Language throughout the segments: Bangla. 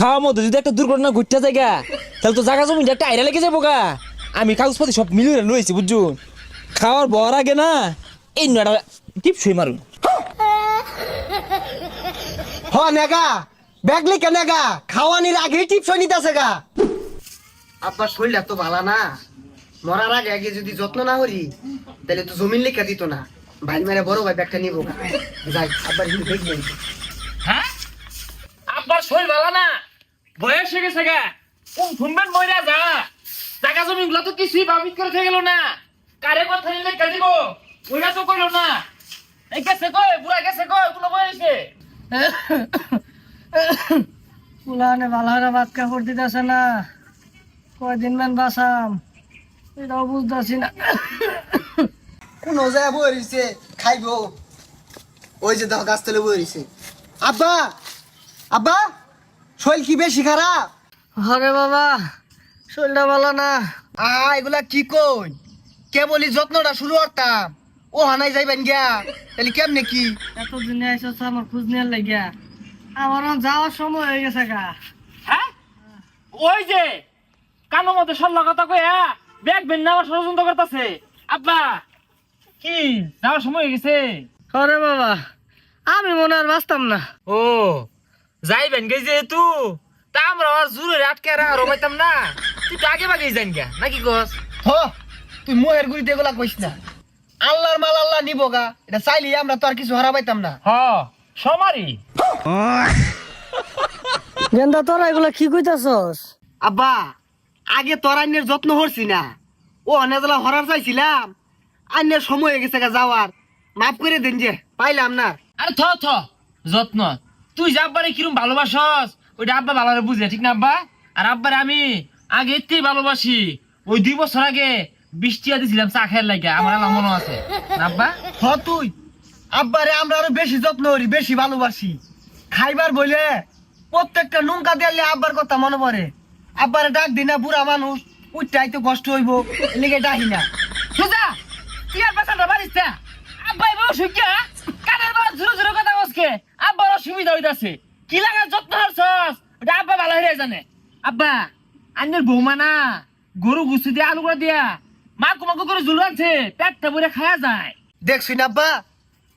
খাওয়ার মধ্যে যদি একটা দুর্ঘটনা ঘটতে যায় গা, তাহলে তো জায়গা জমি একটা আইরা লেগে যাবো গা। আমি কাগজপাতি সব মিলিয়ে লইছি বুঝছুন। খাওয়ার বর আগে না এই নয়টা টিপসই মারুন। হ নেগা ব্যাগলি কে নেগা খাওয়ানির আগে টিপস নিতেছে গা। আব্বার শরীরটা তো ভালো না, মরার আগে আগে যদি যত্ন না করি তাহলে তো জমিন লেখা দিত না। ভাই মেরে বড় ভাই ব্যাগটা নিবো গা। যাই আব্বার কিন্তু দেখবেন। হ্যাঁ আব্বার শরীর ভালো না, বয়স হয়ে গেছে গা, শুনবেন মইরা যা। জায়গা জমি গুলা তো কিছুই বাবিত করে থেকে গেল না। কারে কথা নিলে কাজিব ওইটা তো কইলো না। এই গেছে কই বুড়া গেছে কই ওগুলো বইছে। পুলানে ভালো ভাত কাপড় দিতেছে না, কয়দিন মান বাসাম এটাও বুঝতেছি না। কোন যায় বইছে খাইবো, ওই যে দেখো গাছতলে বইছে। আব্বা আব্বা শরীর কি বেশি খারাপ? হরে বাবা শরীরটা ভালো না। এগুলা কি কই, কেবলই যত্নটা শুরু করতাম, ও হানাই যাইবেন গিয়া তাহলে কেমনে কি? এতদিনে আইসো আমার খোঁজ নিয়ে লাগিয়া আমার যাওয়ার সময় হয়ে গেছে গা। হ্যাঁ ওই যে কানের মধ্যে সল্লা কথা কইয়া ব্যাগ বেন নেওয়ার ষড়যন্ত্র করতেছে। আব্বা কি যাওয়ার সময় হয়ে গেছে? হরে বাবা আমি মনে আর বাঁচতাম না। ও যাইবেন গে যেহেতু তা আমরা আর জোরে আটকে রবাইতাম না। তুই তো আগে বাগেই যাইন গা নাকি কস? হ তুই মোহের গুড়িতে এগুলা কইস না। আল্লাহর মাল আল্লাহ নিবো গা, এটা চাইলে আমরা তো আর কিছু হারাবাইতাম না। হ সমারি। গেন্দা তোরা এগুলা কি কইতাছস? আব্বা আগে তোর আইনের যত্ন করছি না, ও অনেকলা হরার চাইছিলাম, আইনের সময় হয়ে গেছে গা যাওয়ার, মাফ করে দেন যে পাইলাম না। আরে থ যত্ন তুই যে আব্বারে কিরম ভালোবাসস ওইটা আব্বা ভালো বুঝে ঠিক না আব্বা? আর আব্বারে আমি আগে এতেই ভালোবাসি। ওই 2 বছর আগে 20 টিয়া দিছিলাম চা খাইয়ার লাগে, আমার আল্লাহ মনে আছে না আব্বা? হ তুই আব্বারে আমরা আরো বেশি যত্ন করি, বেশি ভালোবাসি। খাইবার বলে প্রত্যেকটা নুনকা দিলে আব্বার কথা মনে পড়ে। আব্বারে ডাক দি না, বুড়া মানুষ উঠতে তো কষ্ট হইব, এলিগে ডাকি না। সুজা তুই আর বাসাটা বাড়িস না। আব্বাই বউ সুজ্ঞা কানের বাবা জোরে জোরে কথা বসকে আব্বার অসুবিধা হইতাছে। কি লাগার যত্ন হরছস ওটা আব্বা ভালো হয়ে জানে। আব্বা আন্নের বৌমা না গরু গুছু দিয়ে আলু করে দিয়া মাকু মাকু করে ঝুল আছে, পেটটা ভরে খায়া যায়। দেখছুন আব্বা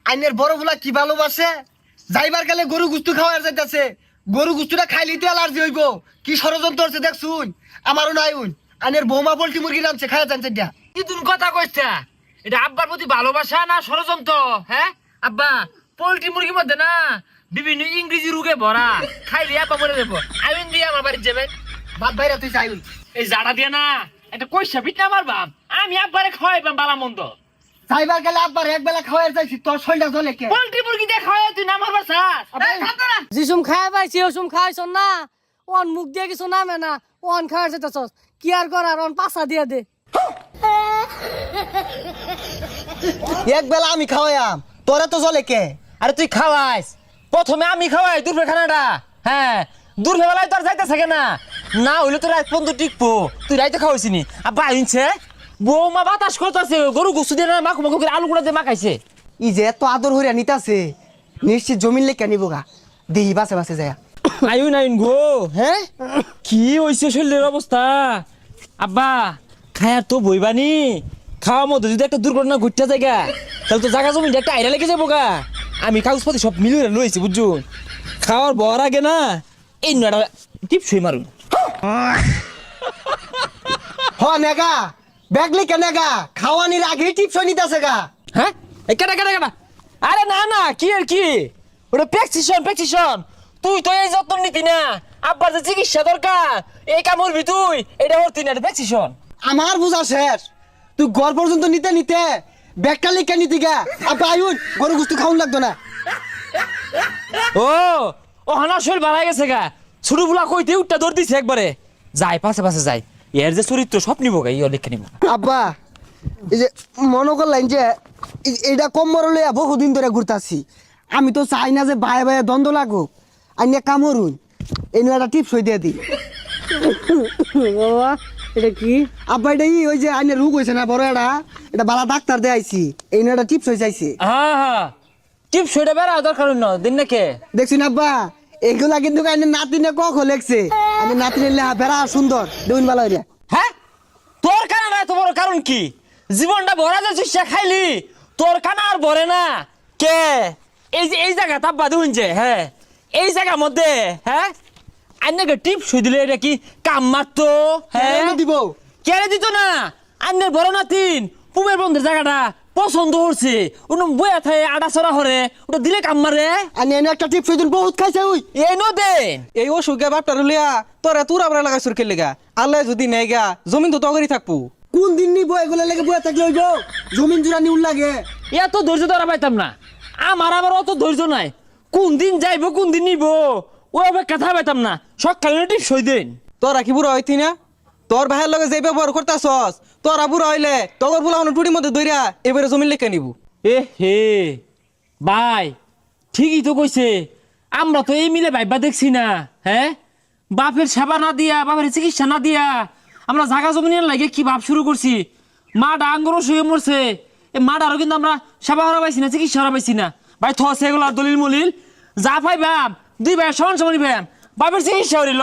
আইনের বড় গুলা কি ভালোবাসে, যাইবার গেলে গরু গুস্তু খাওয়ার যাইতাছে। গরু গুস্তুটা খাইলেই তো অ্যালার্জি হইব। কি ষড়যন্ত্র হচ্ছে দেখছুন। আমারও নাই উন আইনের বৌমা পোল্ট্রি মুরগি নামছে খাওয়া জানছে দিয়া। কি তুমি কথা কইছা? এটা আব্বার প্রতি ভালোবাসা না ষড়যন্ত্র? হ্যাঁ আব্বা পোল্ট্রি মুরগির মধ্যে না বিভিন্ন ইংরেজি রোগে ভরা, খাইলে আব্বা মরে যাবো। আইন দিয়ে আমার বাড়ি যাবেন বাপ ভাইরা তুই চাইুন এই জাড়া দিয়ে না একটা কইসা পিঠা মারবাম, আমি আব্বারে খাওয়াইবাম বালা মন্দ। যাইবার গেলে আব্বার এক বেলা খাওয়ার যাইছি, তোর শরীরটা জ্বলে কে? পোল্ট্রি মুরগি দিয়ে খাওয়াই তুই না মারবার চাস? যিসুম খাই পাইছি ওসুম খাইছ না, ওন মুখ দিয়ে কিছু নামে না, ওন খাওয়ার যেতেছস কি আর করার, ওন পাশা দিয়ে দে। এক বেলা আমি খাওয়াইয়াম, তোরা তো জ্বলে কে? আরে তুই খাওয়াইস, প্রথমে আমি খাওয়াই দূর খানাটা। হ্যাঁ দূর বেলায় তোর যাইতে থাকে না, না হইলে তো রাত পর্যন্ত টিকবো। তুই রাইতে খাওয়াইছি নি আব্বা আইনছে বৌমা বাতাস করতেছে, গরু গুছু দিয়ে না মাখু মাখু করে আলু গুঁড়া দিয়ে মাখাইছে। ই যে এত আদর হইয়া নিতাছে, নিশ্চিত জমিন লেখা নিবো গা, দেহি বাসে বাসে যায়। আইন আইন গো। হ্যাঁ কি হয়েছে শরীরের অবস্থা? আব্বা খায়ার তো বইবানি, খাওয়ার মধ্যে যদি একটা দুর্ঘটনা ঘটতে যায় গা, তাহলে তো জায়গা জমি একটা আইরা লেগে যাবো গা। আমি কাগজপাতি সব মিলিয়ে লইছি বুঝছুন। খাওয়ার বর আগে না এই নয়টা টিপসই মারুন। হ নেগা ব্যাগলি কে নেগা খাওয়ানির আগে টিপস নিতেছে গা। হ্যাঁ এই কেটা কেটা কেটা? আরে না না কি আর কি, ওটা প্রেসক্রিপশন। তুই তো এই যত্ন নিতি না, আব্বার যে চিকিৎসা দরকার এই কামড়বি তুই, এটা হরতি না, এটা প্রেসক্রিপশন। আমার বুঝা শেষ, তুই ঘর পর্যন্ত নিতে নিতে ব্যাগটা লিখে নিতি গা। আব্বা আয়ুন গরু গুস্তু খাওয়ান লাগতো না। ও হানা শরীর বাড়াই গেছে গা, ছোট বুলা কইতে উঠটা দৌড় দিছে একবারে। যাই পাশে পাশে যাই, এর যে চরিত্র সব নিব গা, ইয়ে লিখে নিব। আব্বা এই যে মনে করলেন যে এইটা কম মরলে লইয়া বহুদিন ধরে ঘুরতাছি, আমি তো চাই না যে ভাই ভাই দ্বন্দ্ব লাগুক। আইনে কামড়ুন এই নিয়ে একটা টিপস হয়ে দিয়ে দিই। বাবা এটা কি? আব্বা এটা ওই যে আইনে রোগ হয়েছে না বড় এটা বালা ডাক্তার দেয়াইছি, এই নিয়ে একটা টিপস হয়ে যাইছে। হ্যাঁ টিপস ওইটা বেড়া দরকার দিন নাকি? দেখছি না আব্বা এগুলা কিন্তু কাইনে নাতিনে কক লেখছে আমি নাতিনের লেহা বেড়া সুন্দর দেখুন ভালো হইরা হ্যাঁ তোর কানা না তোমার কারণ কি জীবনটা ভরা যাচ্ছিস সে খাইলি তোর কানা আর ভরে না কে এই জায়গা তাব্বা দেখুন যে হ্যাঁ এই জায়গার মধ্যে হ্যাঁ আন্নাকে টিপ শুই দিলে এটা কি কাম মারতো হ্যাঁ দিব কেড়ে দিত না আন্নের বড় নাতিন পুমের বন্ধের জায়গাটা পছন্দ করছে ওন বইয়া থাকে আডা চড়া হরে ওটা দিলে কাম মারে আমি এনে একটা টিপ সুইদিন বহুত খাইছে ওই এই নো দে এই অসুখে বাপটার লিয়া তোরা তুরা বড় লাগা সুরকে লেগা আল্লাহ যদি নেই গা জমিন তো তগরি থাকবো কোন দিন নিব এগুলা লেগে বয়ে থাকলে হইব জমিন জুড়া নিউল লাগে এত ধৈর্য ধরা পাইতাম না আমার আবার অত ধৈর্য নাই কোন দিন যাইবো কোন দিন নিব ওই অপেক্ষা থা পাইতাম না সকালে টিপ সই দিন তোরা কি বুড়া হইতি না তোর ভাইয়ের লগে যে ব্যবহার করতাছস তোরা বুড়া হইলে তগর বুলা টুটির মধ্যে দইরা এবারে জমিন লেখা নিবু এ হে ভাই ঠিকই তো কইছে আমরা তো এই মিলে ভাইবা দেখছি না হ্যাঁ বাপের সেবা না দিয়া বাপের চিকিৎসা না দিয়া আমরা জাগা জমিনের লাগে কি ভাব শুরু করছি মা ডাঙ্গর শুয়ে মরছে এই মাটারও কিন্তু আমরা সেবা হারা পাইছি না চিকিৎসা হারা পাইছি না ভাই থসে এগুলো দলিল মলিল যা পাইবাম দুই ভাই সমান সমানই ভাইয়াম বাপের চিকিৎসা হরিল